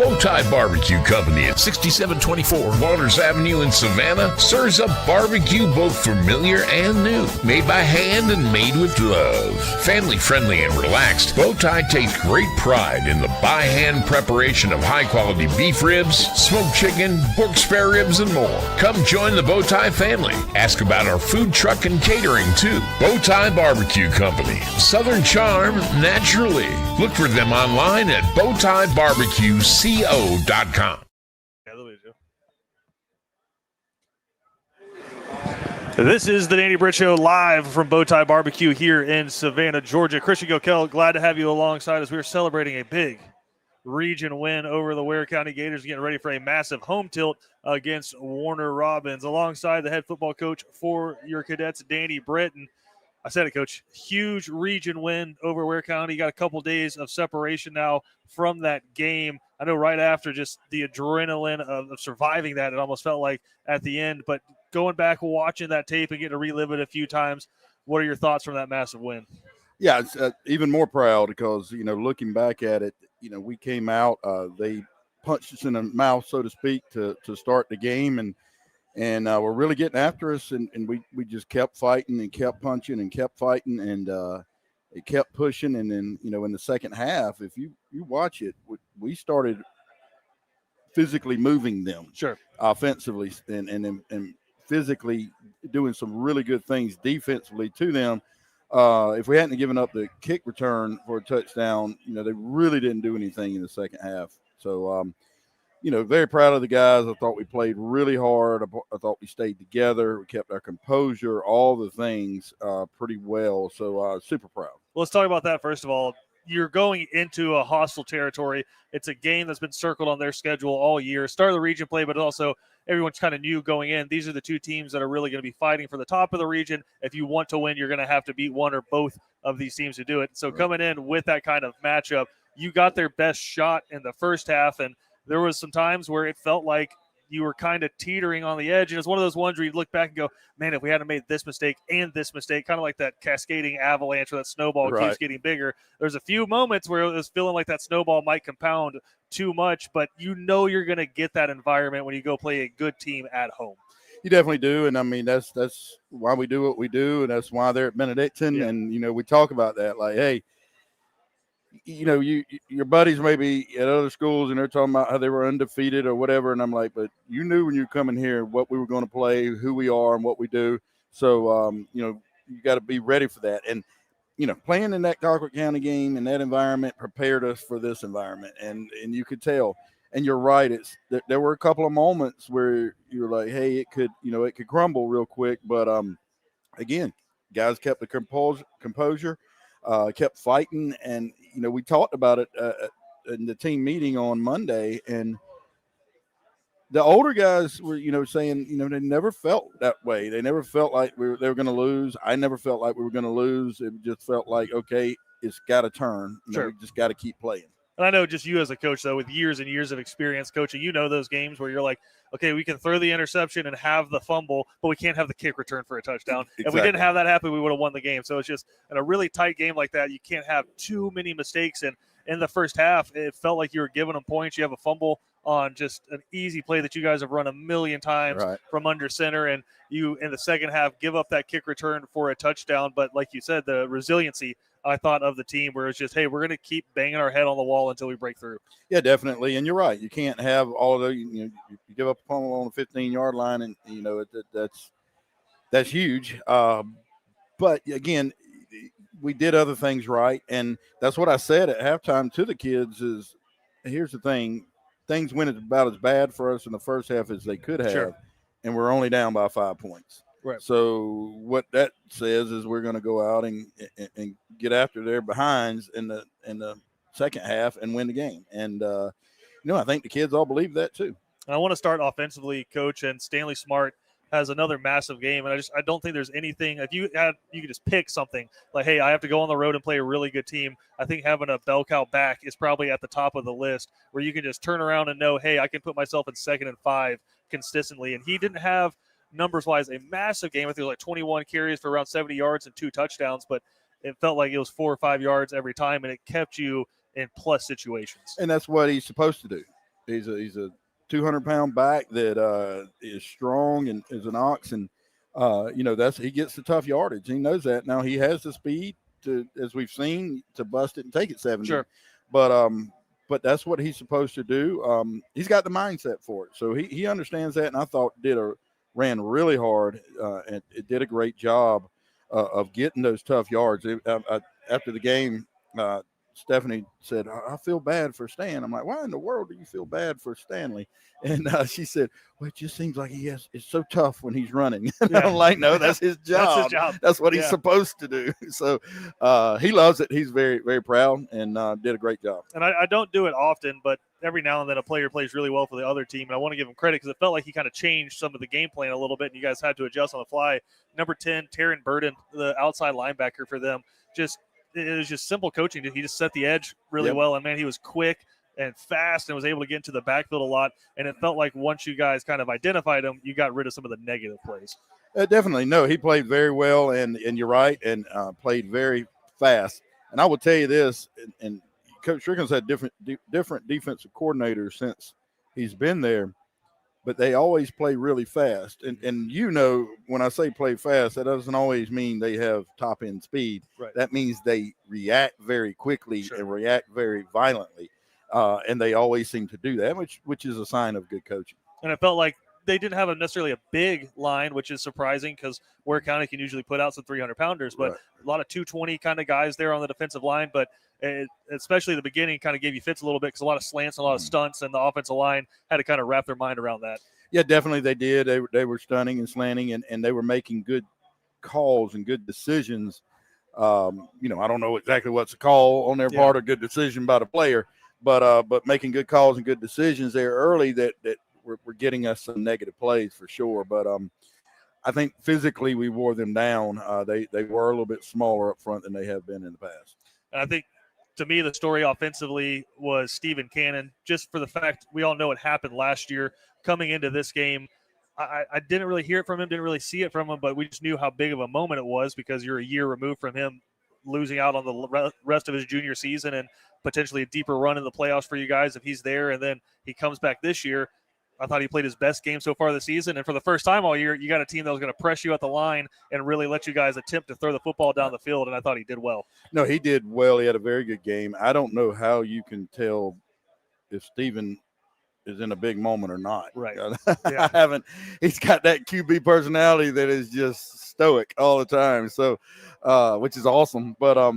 BowTie Barbecue Company at 6724 Waters Avenue in Savannah serves up barbecue both familiar and new, made by hand and made with love. Family friendly and relaxed, BowTie takes great pride in the by hand preparation of high quality beef ribs, smoked chicken, pork spare ribs, and more. Come join the BowTie family. Ask about our food truck and catering too. BowTie Barbecue Company, Southern charm naturally. Look for them online at BowTieBarbecueCO.com. This is the Danny Britt Show live from BowTie Barbecue here in Savannah, Georgia. Christian Gokel, glad to have you alongside us. We are celebrating a big region win over the Ware County Gators, getting ready for a massive home tilt against Warner Robins. Alongside the head football coach for your cadets, Danny Britt. And I said it, Coach, huge region win over Ware County. You got a couple days of separation now from that game. I know right after just the adrenaline of surviving that, it almost felt like at the end. But going back, watching that tape and getting to relive it a few times, what are your thoughts from that massive win? Yeah, it's even more proud because, looking back at it, we came out, they punched us in the mouth, so to speak, to start the game. And we're really getting after us, and we just kept fighting and kept punching and kept fighting, and it kept pushing. And then, in the second half, if you watch it, we started physically moving them, sure, offensively, and physically doing some really good things defensively to them. If we hadn't given up the kick return for a touchdown, they really didn't do anything in the second half. So, very proud of the guys. I thought we played really hard. I thought we stayed together. We kept our composure, all the things pretty well. So super proud. Well, let's talk about that first of all. You're going into a hostile territory. It's a game that's been circled on their schedule all year. Start of the region play, but also everyone's kind of knew going in. These are the two teams that are really going to be fighting for the top of the region. If you want to win, you're going to have to beat one or both of these teams to do it. So coming in with that kind of matchup, you got their best shot in the first half, and there was some times where it felt like you were kind of teetering on the edge. And it's one of those ones where you look back and go, man, if we hadn't made this mistake and this mistake, kind of like that cascading avalanche or that snowball keeps getting bigger. There's a few moments where it was feeling like that snowball might compound too much, but you're going to get that environment when you go play a good team at home. You definitely do. And I mean, that's why we do what we do. And that's why they're at Benedictine. Yeah. And, we talk about that like, hey, your buddies may be at other schools and they're talking about how they were undefeated or whatever. And I'm like, but you knew when you were coming here what we were going to play, who we are and what we do. So, you got to be ready for that. And, playing in that Colquitt County game and that environment prepared us for this environment. And you could tell. And you're right. There were a couple of moments where you were like, hey, it could crumble real quick. But, again, guys kept the composure. Kept fighting, and we talked about it in the team meeting on Monday, and the older guys were saying they never felt that way. They never felt like they were going to lose. I never felt like we were going to lose. It just felt like, okay, it's got to turn. Sure. We just got to keep playing. And I know just you as a coach, though, with years and years of experience coaching, those games where you're like, okay, we can throw the interception and have the fumble, but we can't have the kick return for a touchdown. Exactly. If we didn't have that happen, we would have won the game. So it's just in a really tight game like that, you can't have too many mistakes. And in the first half, it felt like you were giving them points. You have a fumble on just an easy play that you guys have run a million times from under center, and you in the second half give up that kick return for a touchdown. But like you said, the resiliency I thought of the team where it's just, hey, we're going to keep banging our head on the wall until we break through. Yeah, definitely. And you're right. You can't have all of those, you give up a fumble on the 15-yard line and, that's huge. But again, we did other things right. And that's what I said at halftime to the kids is, here's the thing. Things went about as bad for us in the first half as they could have. Sure. And we're only down by 5 points. Right. So what that says is we're going to go out and get after their behinds in the second half and win the game. And I think the kids all believe that too. And I want to start offensively, Coach, and Stanley Smart has another massive game. And I don't think there's anything. If you could just pick something like, hey, I have to go on the road and play a really good team. I think having a bell cow back is probably at the top of the list where you can just turn around and know, hey, I can put myself in 2nd and 5 consistently. And he didn't have numbers-wise a massive game. I think it was like 21 carries for around 70 yards and 2 touchdowns, but it felt like it was 4 or 5 yards every time, and it kept you in plus situations. And that's what he's supposed to do. He's a 200-pound back that is strong and is an ox, and he gets the tough yardage. He knows that. Now he has the speed to, as we've seen, to bust it and take it 70. Sure. But that's what he's supposed to do. He's got the mindset for it, so he understands that. And I thought ran really hard and it did a great job of getting those tough yards. After the game, Stephanie said, "I feel bad for Stan." I'm like, "Why in the world do you feel bad for Stanley?" And she said, "Well, it just seems like it's so tough when he's running." And I'm like, "No, that's his job. That's his job. That's what he's supposed to do." So he loves it. He's very, very proud and did a great job. And I don't do it often, but every now and then a player plays really well for the other team, and I want to give him credit because it felt like he kind of changed some of the game plan a little bit, and you guys had to adjust on the fly. Number 10, Taryn Burden, the outside linebacker for them, it was just simple coaching. He just set the edge really well, and, man, he was quick and fast and was able to get into the backfield a lot, and it felt like once you guys kind of identified him, you got rid of some of the negative plays. Definitely. No, he played very well, and you're right, and played very fast. And I will tell you this, and Coach Strickland's had different defensive coordinators since he's been there, but they always play really fast. And when I say play fast, that doesn't always mean they have top-end speed. Right. That means they react very quickly and react very violently, and they always seem to do that, which is a sign of good coaching. And it felt like they didn't have necessarily a big line, which is surprising because Ware County can usually put out some 300-pounders, but a lot of 220 kind of guys there on the defensive line. But especially the beginning kind of gave you fits a little bit because a lot of slants, a lot of stunts, and the offensive line had to kind of wrap their mind around that. Yeah, definitely they did. They were stunning and slanting, and they were making good calls and good decisions. I don't know exactly what's a call on their part or good decision by the player, but making good calls and good decisions there early that were getting us some negative plays for sure. But I think physically we wore them down. They were a little bit smaller up front than they have been in the past. And I think, to me, the story offensively was Stephen Cannon, just for the fact we all know what happened last year. Coming into this game, I didn't really hear it from him, didn't really see it from him, but we just knew how big of a moment it was because you're a year removed from him losing out on the rest of his junior season and potentially a deeper run in the playoffs for you guys if he's there. And then he comes back this year. I thought he played his best game so far this season. And for the first time all year, you got a team that was going to press you at the line and really let you guys attempt to throw the football down the field. And I thought he did well. No, he did well. He had a very good game. I don't know how you can tell if Steven is in a big moment or not. Right. He's got that QB personality that is just stoic all the time. So, which is awesome. But,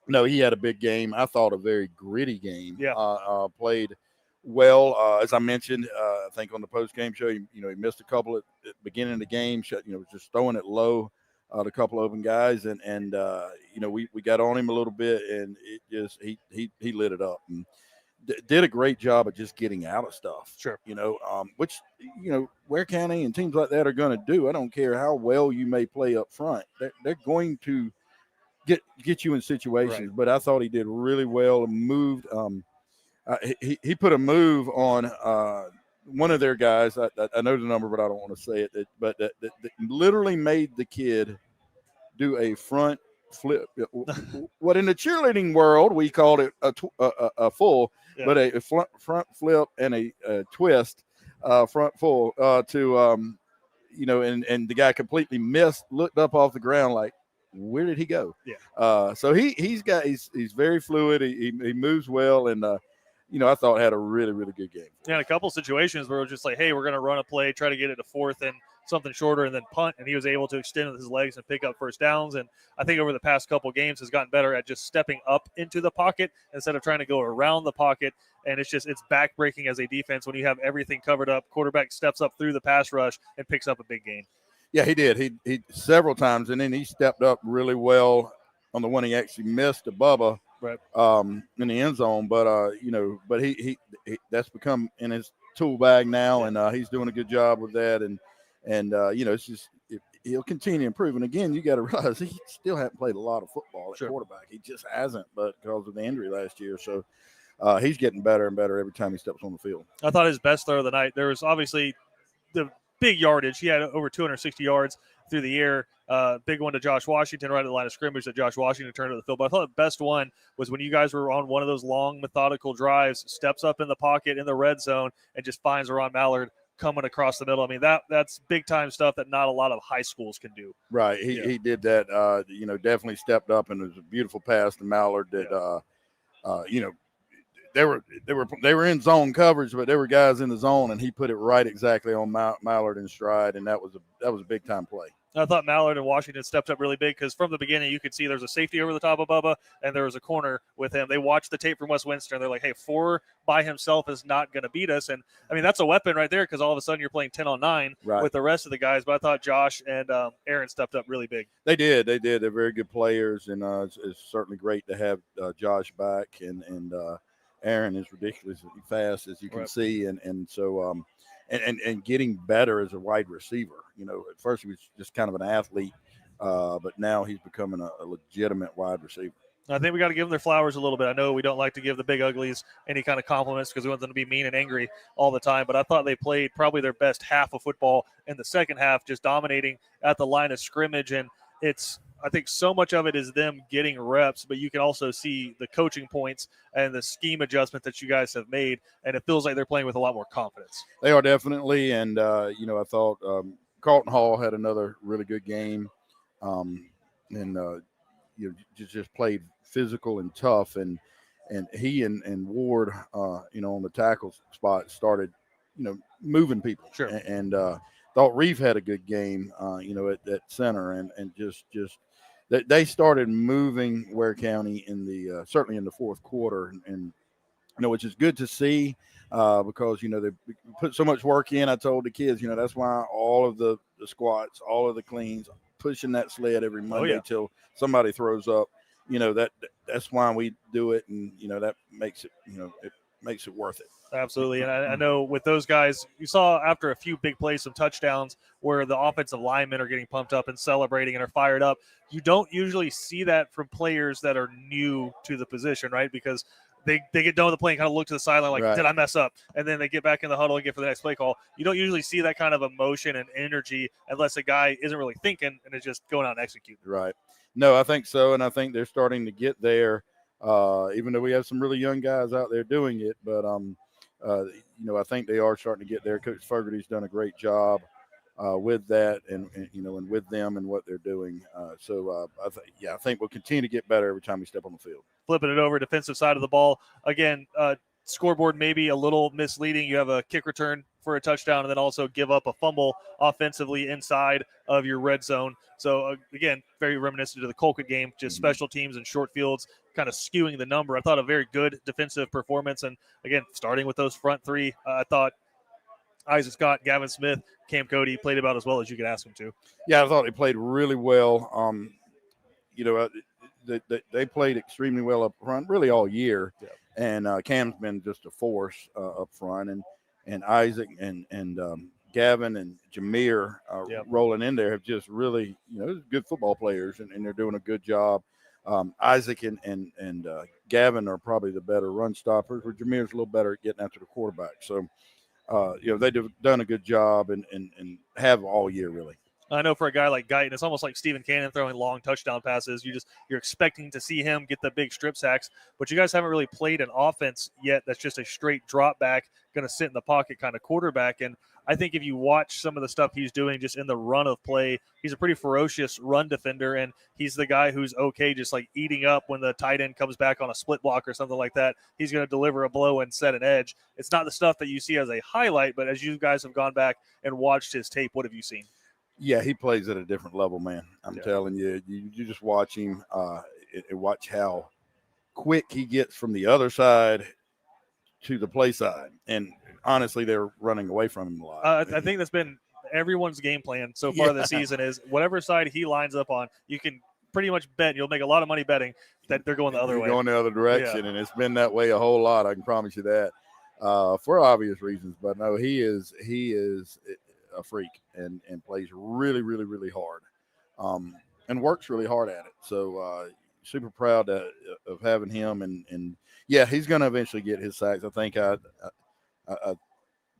no, he had a big game. I thought a very gritty game. Yeah. Played well, as I mentioned, I think on the post-game show, he missed a couple at the beginning of the game, just throwing it low, a couple of open guys, and we got on him a little bit, and it just he lit it up and did a great job of just getting out of stuff. Sure. Which Ware County and teams like that are going to do. I don't care how well you may play up front; they're going to get you in situations. Right. But I thought he did really well and moved. He put a move on one of their guys. I know the number, but I don't want to say it. But that literally made the kid do a front flip. What in the cheerleading world we called it a full, but a front flip and a twist, front full to and the guy completely missed, looked up off the ground like, where did he go? Yeah. So he's very fluid. He moves well, and I thought had a really, really good game. Yeah, a couple situations where it was just like, hey, we're going to run a play, try to get it to fourth and something shorter, and then punt, and he was able to extend his legs and pick up first downs. And I think over the past couple games has gotten better at just stepping up into the pocket instead of trying to go around the pocket. And it's backbreaking as a defense when you have everything covered up. Quarterback steps up through the pass rush and picks up a big gain. Yeah, he did. He several times, and then he stepped up really well on the one he actually missed to Bubba. Right. In the end zone, but he that's become in his tool bag now, and he's doing a good job with that, and it's just he'll continue to improve. And again, you got to realize he still hasn't played a lot of football at quarterback. He just hasn't, but because of the injury last year, so he's getting better and better every time he steps on the field. I thought his best throw of the night. There was obviously the big yardage. He had over 260 yards through the air. Big one to Josh Washington right at the line of scrimmage that Josh Washington turned to the field. But I thought the best one was when you guys were on one of those long methodical drives, steps up in the pocket in the red zone and just finds Ron Mallard coming across the middle. I mean, that's big time stuff that not a lot of high schools can do. Right. He did that, definitely stepped up, and it was a beautiful pass to Mallard that, they were in zone coverage, but there were guys in the zone, and he put it right exactly on Mallard in stride, and that was a big time play. I thought Mallard and Washington stepped up really big because from the beginning you could see there's a safety over the top of Bubba and there was a corner with him. They watched the tape from Westminster and they're like, hey, 4 by himself is not going to beat us. And, I mean, that's a weapon right there because all of a sudden you're playing 10-on-9 with the rest of the guys. But I thought Josh and Aaron stepped up really big. They did. They're very good players, and it's certainly great to have Josh back. And Aaron is ridiculously fast, as you can see. And so and getting better as a wide receiver. At first he was just kind of an athlete, but now he's becoming a legitimate wide receiver. I think we got to give them their flowers a little bit. I know we don't like to give the big uglies any kind of compliments because we want them to be mean and angry all the time, but I thought they played probably their best half of football in the second half, just dominating at the line of scrimmage. And I think so much of it is them getting reps, but you can also see the coaching points and the scheme adjustment that you guys have made, and it feels like they're playing with a lot more confidence. They are definitely, and I thought Carlton Hall had another really good game, just played physical and tough, and he and Ward, on the tackle spot started, moving people. Sure. And thought Reeve had a good game, at center, and just they started moving Ware County in certainly in the fourth quarter, and which is good to see because they put so much work in. I told the kids, that's why all of the squats, all of the cleans, pushing that sled every Monday till somebody throws up. That's why we do it, and that makes it it makes it worth it. Absolutely. And I know with those guys, you saw after a few big plays, some touchdowns where the offensive linemen are getting pumped up and celebrating and are fired up. You don't usually see that from players that are new to the position, right? Because they get done with the play and kind of look to the sideline like, did I mess up? And then they get back in the huddle and get for the next play call. You don't usually see that kind of emotion and energy unless a guy isn't really thinking and is just going out and executing. Right. No, I think so. And I think they're starting to get there, even though we have some really young guys out there doing it. But, I think they are starting to get there. Coach Fogarty's done a great job with that and with them and what they're doing. I think we'll continue to get better every time we step on the field. Flipping it over, defensive side of the ball. Again, scoreboard maybe a little misleading. You have a kick return for a touchdown and then also give up a fumble offensively inside of your red zone. So, again, very reminiscent of the Colquitt game, just special teams and short fields kind of skewing the number. I thought a very good defensive performance. And, again, starting with those front three, I thought Isaac Scott, Gavin Smith, Cam Cody played about as well as you could ask them to. Yeah, I thought they played really well. They played extremely well up front really all year. Yeah. And Cam's been just a force up front. And Isaac and Gavin and Jameer rolling in there have just really, good football players, and they're doing a good job. Isaac and Gavin are probably the better run stoppers, where Jameer's a little better at getting after the quarterback. So, they've done a good job and have all year, really. I know for a guy like Guyton, it's almost like Stephen Cannon throwing long touchdown passes. You're expecting to see him get the big strip sacks, but you guys haven't really played an offense yet that's just a straight drop back, going to sit in the pocket kind of quarterback. And I think if you watch some of the stuff he's doing just in the run of play, he's a pretty ferocious run defender, and he's the guy who's okay just like eating up when the tight end comes back on a split block or something like that. He's going to deliver a blow and set an edge. It's not the stuff that you see as a highlight, but as you guys have gone back and watched his tape, what have you seen? Yeah, he plays at a different level, man. I'm telling you, you just watch him and watch how quick he gets from the other side to the play side. And honestly, they're running away from him a lot. I think that's been everyone's game plan so far this season is whatever side he lines up on, you can pretty much bet, you'll make a lot of money betting that they're going the other way. Going the other direction, and it's been that way a whole lot, I can promise you that, for obvious reasons. But no, he is a freak and plays really, really, really hard, and works really hard at it. So super proud of having him, and yeah, he's going to eventually get his sacks. I think I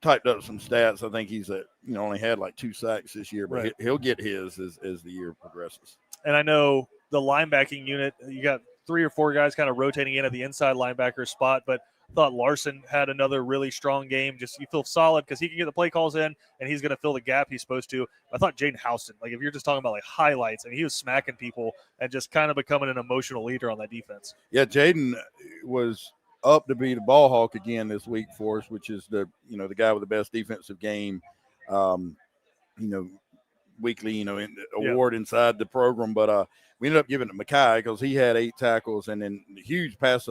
typed up some stats. I think he's only had like 2 sacks this year, but Right. he'll get his as the year progresses. And I know the linebacking unit, you got 3 or 4 guys kind of rotating in at the inside linebacker spot, but I thought Larson had another really strong game. Just you feel solid because he can get the play calls in and he's going to fill the gap he's supposed to. I thought Jaden Houston, like if you're just talking about like highlights, I mean, he was smacking people and just kind of becoming an emotional leader on that defense. Yeah, Jaden was up to be the ball hawk again this week for us, which is the guy with the best defensive game, weekly, award inside the program. But we ended up giving it to Mackay because he had 8 tackles and then a huge pass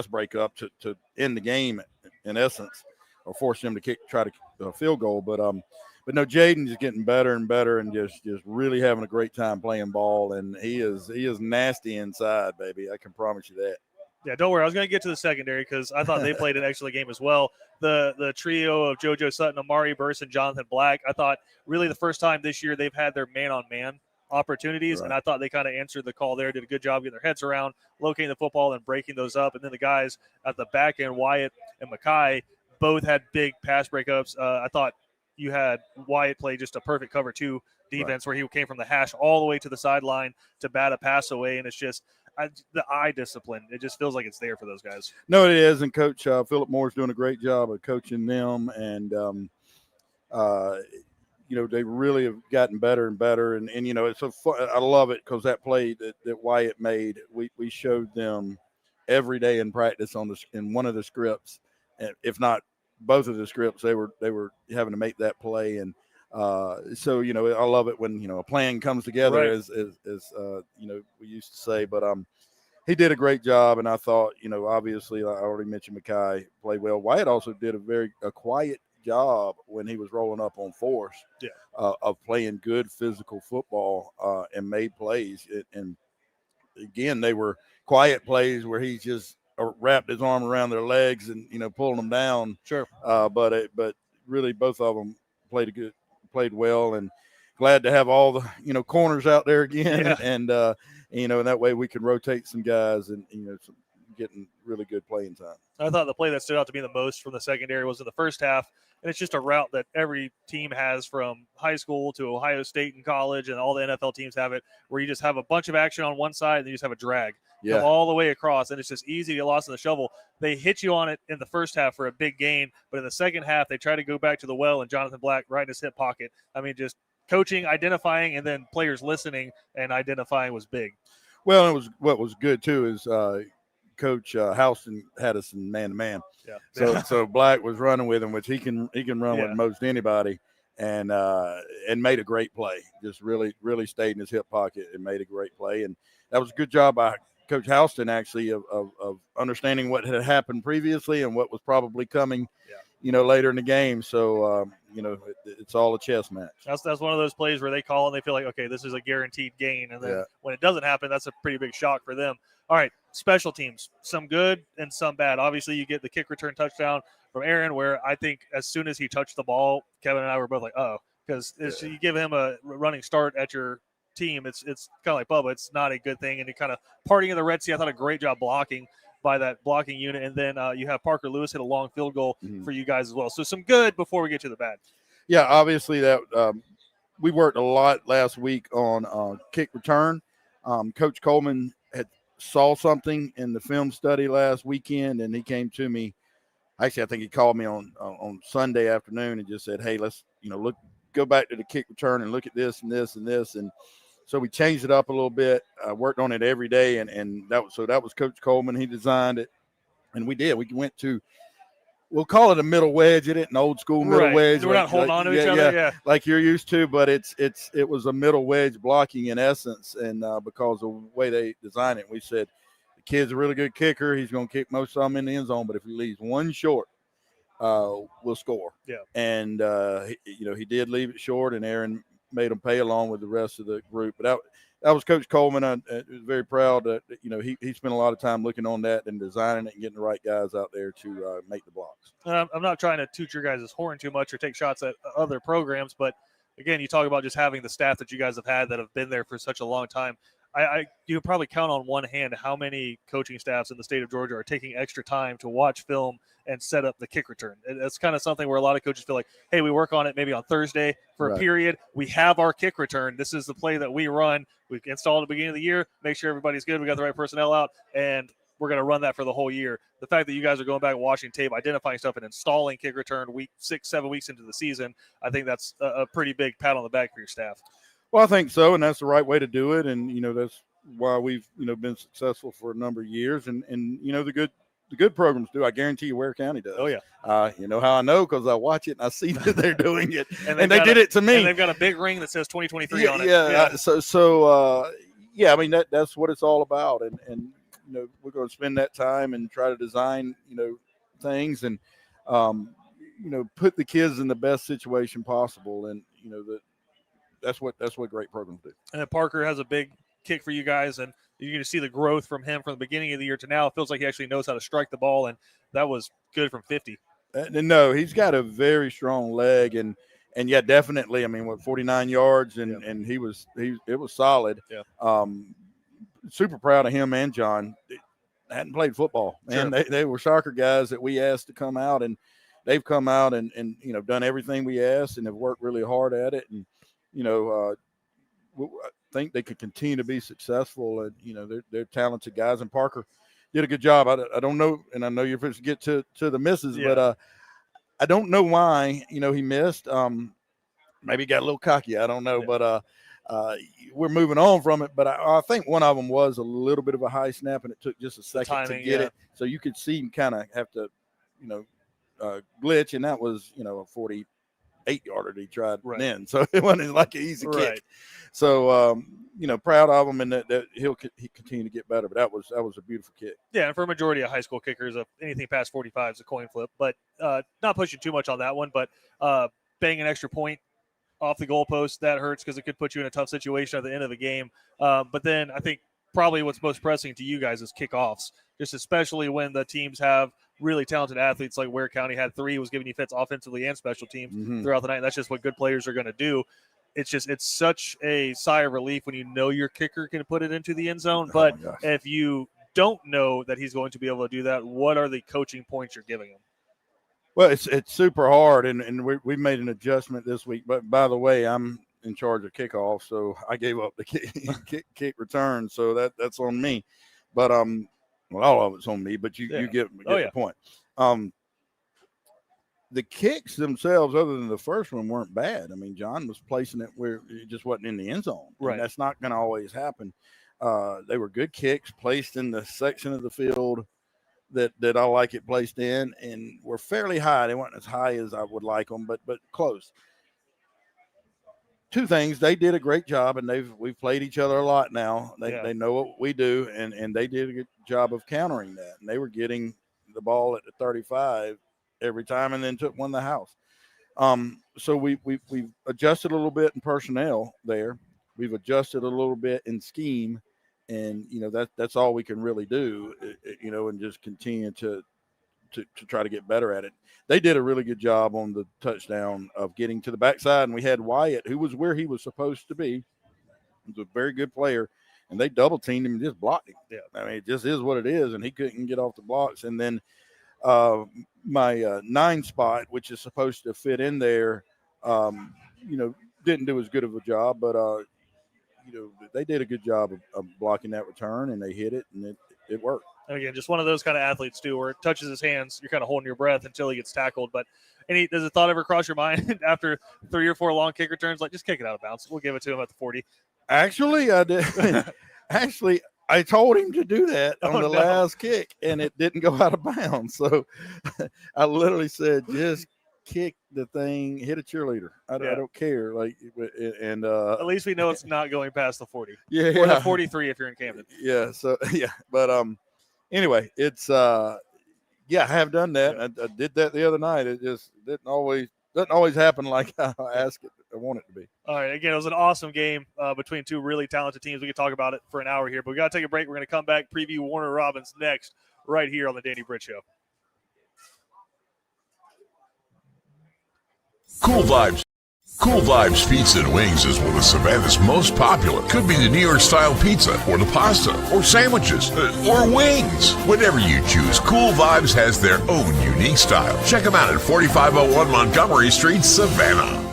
break up to end the game in essence, or force him to try to field goal. But no, Jaden is getting better and better and just really having a great time playing ball. And he is nasty inside, baby. I can promise you that. Yeah, don't worry. I was going to get to the secondary because I thought they played an excellent game as well. The trio of JoJo Sutton, Amari Burse, and Jonathan Black, I thought really the first time this year they've had their man-on-man opportunities, and I thought they kind of answered the call there, did a good job getting their heads around, locating the football, and breaking those up. And then the guys at the back end, Wyatt and Mackay, both had big pass breakups. I thought you had Wyatt play just a perfect cover 2 defense where he came from the hash all the way to the sideline to bat a pass away, and it's just – the eye discipline, it just feels like it's there for those guys. No, it is, and Coach Philip Moore's doing a great job of coaching them, and they really have gotten better and better, and it's so fun. I love it because that play that Wyatt made, we showed them every day in practice in one of the scripts, and if not both of the scripts, they were having to make that play, and so I love it when a plan comes together, right. as we used to say. But he did a great job, and I thought obviously I already mentioned Mackay played well. Wyatt also did a quiet job when he was rolling up on force, of playing good physical football and made plays. And again, they were quiet plays where he just wrapped his arm around their legs and pulling them down. Sure. But really both of them played well, and glad to have all the corners out there again, and that way we can rotate some guys and getting really good playing time. I thought the play that stood out to me the most from the secondary was in the first half, and it's just a route that every team has from high school to Ohio State and college, and all the NFL teams have it, where you just have a bunch of action on one side and you just have a drag come all the way across, and it's just easy to get lost in the shovel. They hit you on it in the first half for a big gain, but in the second half they try to go back to the well, and Jonathan Black right in his hip pocket. I mean, just coaching, identifying, and then players listening and identifying was big. Well, what was good too is Coach Houston had us in man-to-man. So Black was running with him, which he can run with most anybody, and made a great play. Just really stayed in his hip pocket and made a great play, and that was a good job by Coach Houston, actually, of understanding what had happened previously and what was probably coming, later in the game. So, it's all a chess match. That's one of those plays where they call and they feel like, okay, this is a guaranteed gain. And then when it doesn't happen, that's a pretty big shock for them. All right, special teams, some good and some bad. Obviously, you get the kick return touchdown from Aaron, where I think as soon as he touched the ball, Kevin and I were both like, because you give him a running start at your team, it's kind of like Bubba. It's not a good thing, and you kind of partying in the Red Sea. I thought a great job blocking by that blocking unit, and then you have Parker Lewis hit a long field goal for you guys as well. So some good before we get to the bad. Yeah, obviously that we worked a lot last week on kick return. Coach Coleman saw something in the film study last weekend, and he came to me. Actually, I think he called me on Sunday afternoon and just said, "Hey, let's go back to the kick return and look at this and this and this." And so we changed it up a little bit, worked on it every day, and that was Coach Coleman. He designed it, and we did. We went to, we'll call it a middle wedge. It isn't an old school middle wedge. We're not holding on to each other, like you're used to, but it was a middle wedge blocking in essence, and because of the way they designed it, we said the kid's a really good kicker. He's going to kick most of them in the end zone, but if he leaves one short, we'll score. Yeah, and he did leave it short, and Aaron made him pay along with the rest of the group. But that was Coach Coleman. I was very proud that he spent a lot of time looking on that and designing it and getting the right guys out there to make the blocks. I'm not trying to toot your guys' horn too much or take shots at other programs, but again, you talk about just having the staff that you guys have had that have been there for such a long time. you could probably count on one hand how many coaching staffs in the state of Georgia are taking extra time to watch film and set up the kick return. It's kind of something where a lot of coaches feel like, hey, we work on it maybe on Thursday for a period. We have our kick return. This is the play that we run. We install it at the beginning of the year, make sure everybody's good. We got the right personnel out, and we're going to run that for the whole year. The fact that you guys are going back and watching tape, identifying stuff, and installing kick return 6-7 weeks into the season, I think that's a pretty big pat on the back for your staff. Well, I think so, and that's the right way to do it. And, that's why we've, been successful for a number of years. And the good programs do. I guarantee you Ware County does. Oh, yeah. You know how I know? Because I watch it and I see that they're doing it. and they did it to me. And they've got a big ring that says 2023 on it. Yeah. I mean, that's what it's all about. And we're going to spend that time and try to design, things and, put the kids in the best situation possible. And, that's what great programs do. And Parker has a big kick for you guys, and you're going to see the growth from him from the beginning of the year to now. It feels like he actually knows how to strike the ball, and that was good from 50. No, he's got a very strong leg, and yeah, definitely. I mean, 49 yards, and it was solid. Yeah. Super proud of him and John. They hadn't played football, and they were soccer guys that we asked to come out, and they've come out and done everything we asked and have worked really hard at it, and I think they could continue to be successful. And they're talented guys. And Parker did a good job. I don't know, and I know you're supposed to get to the misses, but I don't know why he missed. Maybe he got a little cocky. I don't know, but we're moving on from it. But I think one of them was a little bit of a high snap, and it took just a second to get it. So you could see him kind of have to glitch, and that was a 48-yarder that he tried then. So it wasn't like an easy kick. So, proud of him, and that he continue to get better. But that was a beautiful kick. Yeah, and for a majority of high school kickers, anything past 45 is a coin flip. But not pushing too much on that one. But bang an extra point off the goalpost, that hurts because it could put you in a tough situation at the end of the game. But then I think probably what's most pressing to you guys is kickoffs, just especially when the teams have really talented athletes like Ware County had 3, was giving you fits offensively and special teams throughout the night. That's just what good players are going to do. It's such a sigh of relief when you know your kicker can put it into the end zone. But if you don't know that he's going to be able to do that, what are the coaching points you're giving him? Well, it's super hard, and we made an adjustment this week. But by the way, I'm in charge of kickoff, so I gave up the kick return, so that's on me. But well, all of it's on me, but you get the point. The kicks themselves, other than the first one, weren't bad. I mean, John was placing it where it just wasn't in the end zone. Right. And that's not going to always happen. They were good kicks placed in the section of the field that I like it placed in, and were fairly high. They weren't as high as I would like them, but close. Two things: they did a great job, and we've played each other a lot now. They know what we do, and they did a good job of countering that. And they were getting the ball at the 35 every time, and then took one to the house. So we've adjusted a little bit in personnel there. We've adjusted a little bit in scheme, and that's all we can really do. And just continue to try to get better at it. They did a really good job on the touchdown of getting to the backside, and we had Wyatt, who was where he was supposed to be. He was a very good player, and they double teamed him and just blocked him. Yeah. I mean, it just is what it is, and he couldn't get off the blocks. And then my 9 spot, which is supposed to fit in there, didn't do as good of a job, but they did a good job of blocking that return, and they hit it, and it worked. And again, just one of those kind of athletes too, where it touches his hands, you're kind of holding your breath until he gets tackled. But does a thought ever cross your mind after 3 or 4 long kick returns, like just kick it out of bounds? We'll give it to him at the 40. Actually, I did. Actually, I told him to do that on the last kick, and it didn't go out of bounds. So I literally said, just kick the thing, hit a cheerleader. I don't care. And at least we know it's not going past the 40. Yeah, or the 43 if you're in Camden. Yeah. So but anyway, it's I have done that. Yeah. I did that the other night. It just doesn't always happen like I ask it. I want it to be. All right. Again, it was an awesome game between 2 really talented teams. We could talk about it for an hour here, but we got to take a break. We're going to come back, preview Warner Robins next, right here on the Danny Britt Show. Cool vibes. Cool Vibes Pizza and Wings is one of Savannah's most popular. Could be the New York style pizza, or the pasta, or sandwiches, or wings. Whatever you choose, Cool Vibes has their own unique style. Check them out at 4501 Montgomery Street, Savannah.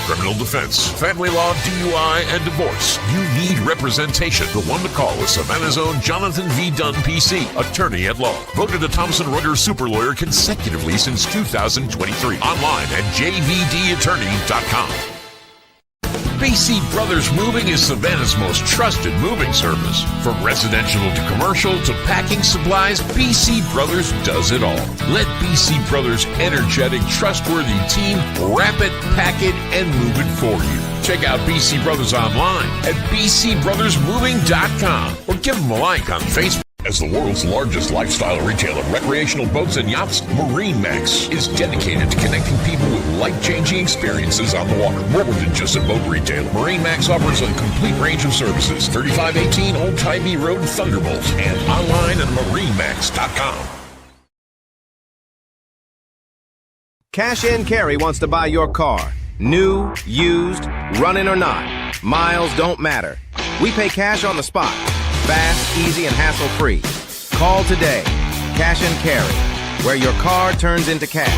Criminal defense, family law, DUI, and divorce. You need representation. The one to call is Savannah's own Jonathan V. Dunn, PC, attorney at law. Voted a Thomson Reuters super lawyer consecutively since 2023. Online at jvdattorney.com. BC Brothers Moving is Savannah's most trusted moving service. From residential to commercial to packing supplies, BC Brothers does it all. Let BC Brothers' energetic, trustworthy team wrap it, pack it, and move it for you. Check out BC Brothers online at bcbrothersmoving.com or give them a like on Facebook. As the world's largest lifestyle retailer of recreational boats and yachts, MarineMax is dedicated to connecting people with life-changing experiences on the water. More than just a boat retailer, MarineMax offers a complete range of services. 3518 Old Tybee Road, Thunderbolt, and online at marinemax.com. Cash N Carry wants to buy your car. New, used, running or not. Miles don't matter. We pay cash on the spot. Fast, easy, and hassle-free. Call today. Cash and Carry, where your car turns into cash.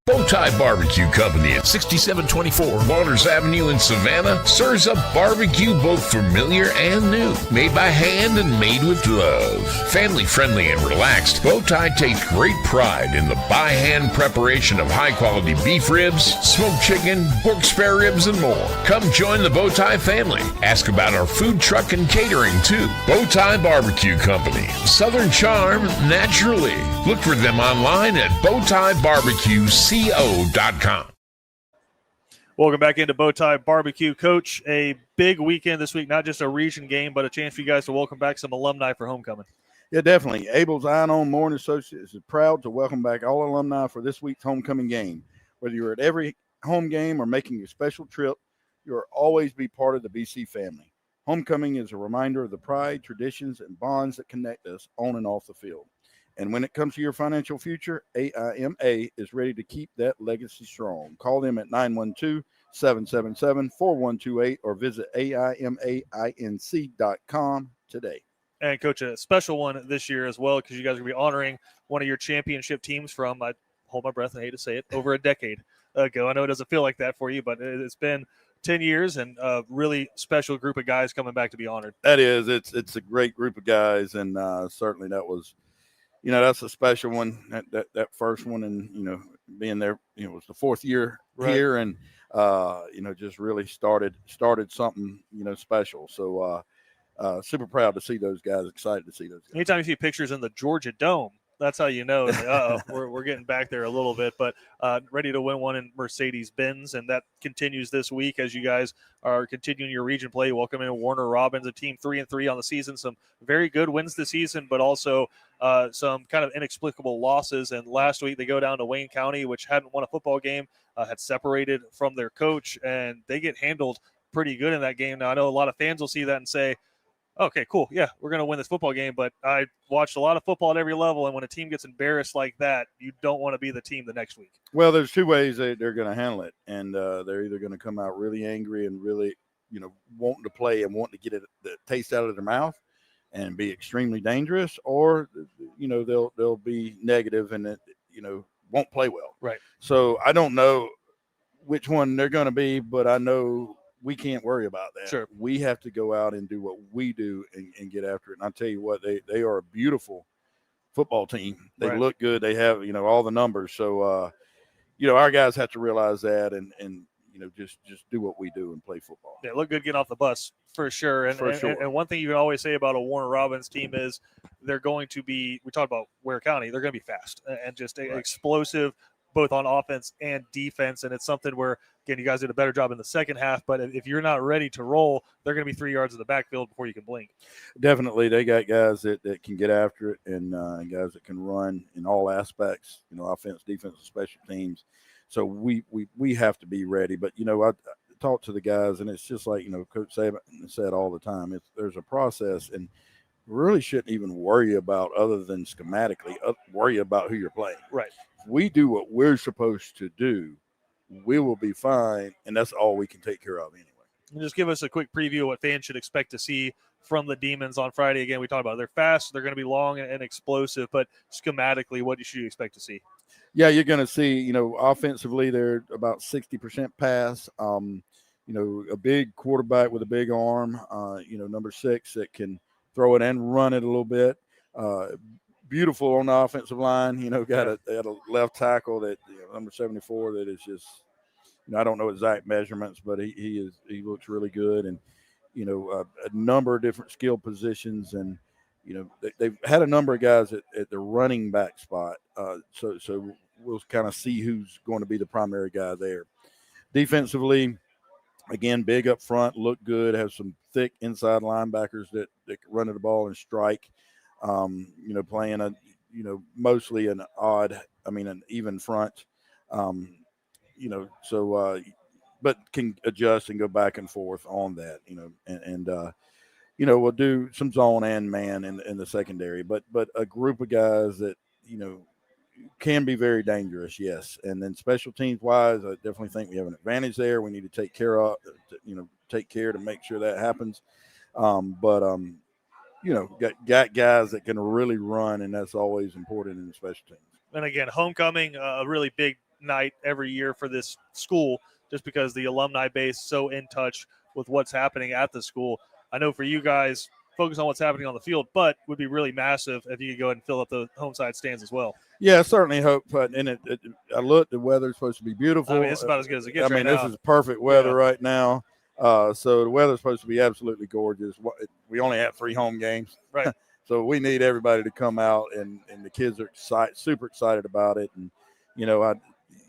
BowTie Barbecue Company at 6724 Waters Avenue in Savannah serves up barbecue both familiar and new. Made by hand and made with love. Family friendly and relaxed, BowTie takes great pride in the by hand preparation of high quality beef ribs, smoked chicken, pork spare ribs, and more. Come join the BowTie family. Ask about our food truck and catering too. BowTie Barbecue Company. Southern charm naturally. Look for them online at BowTieBarbecueCO.com. Welcome back into BowTie Barbecue. Coach, a big weekend this week, not just a region game, but a chance for you guys to welcome back some alumni for homecoming. Yeah, definitely. Abel's Iron On Mooring Associates is proud to welcome back all alumni for this week's homecoming game. Whether you're at every home game or making a special trip, you'll always be part of the BC family. Homecoming is a reminder of the pride, traditions, and bonds that connect us on and off the field. And when it comes to your financial future, AIMA is ready to keep that legacy strong. Call them at 912-777-4128 or visit AIMAINC.com today. And, Coach, a special one this year as well, because you guys are going to be honoring one of your championship teams from, I hold my breath and hate to say it, over a decade ago. I know it doesn't feel like that for you, but it's been 10 years and a really special group of guys coming back to be honored. That is. It's a great group of guys, and certainly that was – that's a special one, that first one, and, being there, it was the fourth year here, and, just really started something, special. So super proud to see those guys, excited to see those guys. Anytime you see pictures in the Georgia Dome, that's how you know, we're getting back there a little bit, but ready to win one in Mercedes-Benz, and that continues this week as you guys are continuing your region play. Welcome in Warner Robins, a team 3-3 on the season. Some very good wins this season, but also some kind of inexplicable losses. And last week they go down to Ware County, which hadn't won a football game, had separated from their coach, and they get handled pretty good in that game. Now, I know a lot of fans will see that and say, okay, cool. Yeah, we're going to win this football game. But I watched a lot of football at every level, and when a team gets embarrassed like that, you don't want to be the team the next week. Well, there's two ways they're going to handle it, and they're either going to come out really angry and really, wanting to play and wanting to get the taste out of their mouth and be extremely dangerous, or, they'll be negative and it, won't play well. Right. So I don't know which one they're going to be, but I know we can't worry about that. Sure. We have to go out and do what we do and get after it. And I'll tell you what, they are a beautiful football team. They Right. look good. They have, all the numbers. So, our guys have to realize that and just do what we do and play football. Yeah, look good getting off the bus for sure. And, and one thing you can always say about a Warner Robins team is they're going to be, we talked about Ware County, they're going to be fast and just explosive, both on offense and defense. And it's something where, again, you guys did a better job in the second half, but if you're not ready to roll, they're going to be 3 yards in the backfield before you can blink. Definitely. They got guys that can get after it and guys that can run in all aspects, offense, defense, and special teams. So we have to be ready. But, I talk to the guys, and it's just like, Coach Saban said all the time, there's a process, and really shouldn't even worry about other than schematically, worry about who you're playing. Right. We do what we're supposed to do, we will be fine, and that's all we can take care of anyway. And just give us a quick preview of what fans should expect to see from the Demons on Friday. Again, we talked about it. They're fast, they're going to be long and explosive, but schematically, what should you expect to see? Yeah, you're going to see, offensively, they're about 60% pass. A big quarterback with a big arm, number 6 that can throw it and run it a little bit. Beautiful on the offensive line. Got a left tackle that number 74 that is just, I don't know exact measurements, but he looks really good. And, a number of different skill positions. And, they've had a number of guys at the running back spot. So we'll kind of see who's going to be the primary guy there. Defensively, again, big up front, look good, have some thick inside linebackers that can run at the ball and strike. Playing mostly an even front. But can adjust and go back and forth on that, we'll do some zone and man in the secondary, but a group of guys that, can be very dangerous. Yes. And then special teams wise, I definitely think we have an advantage there. We need to take care to make sure that happens. Got guys that can really run, and that's always important in the special teams. And again, homecoming, a really big night every year for this school, just because the alumni base is so in touch with what's happening at the school. I know for you guys, focus on what's happening on the field, but would be really massive if you could go ahead and fill up the home side stands as well. Yeah, I certainly hope. And I looked, the weather's supposed to be beautiful. It's about as good as it gets. This is perfect weather right now. So the weather's supposed to be absolutely gorgeous. We only have 3 home games. Right. So we need everybody to come out, and the kids are super excited about it. And,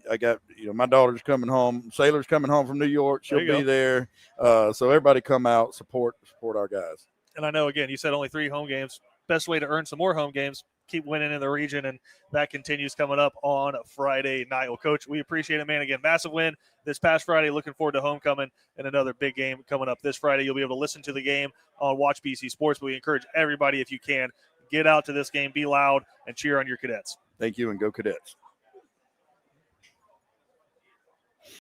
I got, my daughter's coming home. Sailor's coming home from New York. She'll be there. So everybody come out, support our guys. And I know, again, you said only 3 home games. Best way to earn some more home games, keep winning in the region, and that continues coming up on Friday night. Well, Coach, we appreciate it, man. Again, massive win this past Friday. Looking forward to homecoming and another big game coming up this Friday. You'll be able to listen to the game on Watch BC Sports, but we encourage everybody, if you can, get out to this game, be loud, and cheer on your cadets. Thank you, and go Cadets.